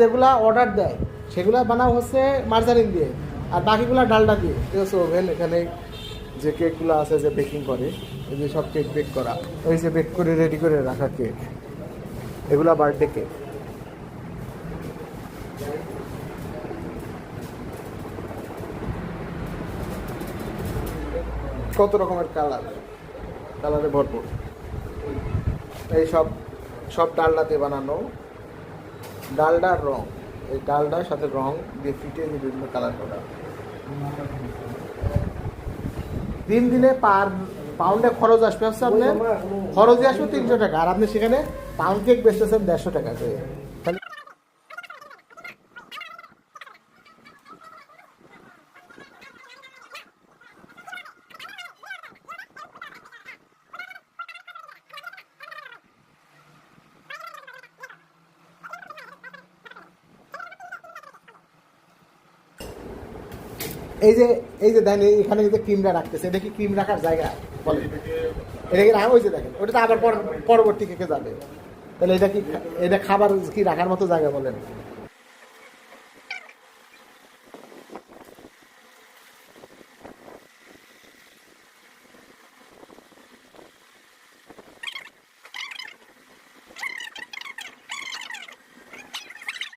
যেগুলা অর্ডার দেয় সেগুলা বানাও হচ্ছে মার্জারিন দিয়ে, আর বাকিগুলা ডালডা দিয়ে। এই হচ্ছে ওভেন। এখানে যে কেকগুলো আছে যে বেকিং করে, এই যে সব কেক বেক করা, ওই যে বেক করে রেডি করে রাখা কেক, এগুলা বার্থডে কেক। কত রকমের কালারে ভরপুর। এই সব সব ডালডাতে বানানো, ডালডার রং, এই ডালডার সাথে রং দিয়ে ফিটিয়ে দিয়ে বিভিন্ন কালার করা। দিনে পার পাউন্ডে খরচ আসবে হচ্ছে আপনার, খরচই আসবে 300 টাকা, আর আপনি সেখানে পাউন্ড কেক বেচতেছেন 150 টাকা করে। এই যে দেখেন এখানে যে ক্রিমটা রাখতেছে, এটা কি ক্রিম রাখার জায়গা বলে? এটা কি ওই যে দেখেন ওটা তো আবার পরবর্তী কেকে যাবে, তাহলে এটা কি, এটা খাবার কি রাখার মতো জায়গা বলেন?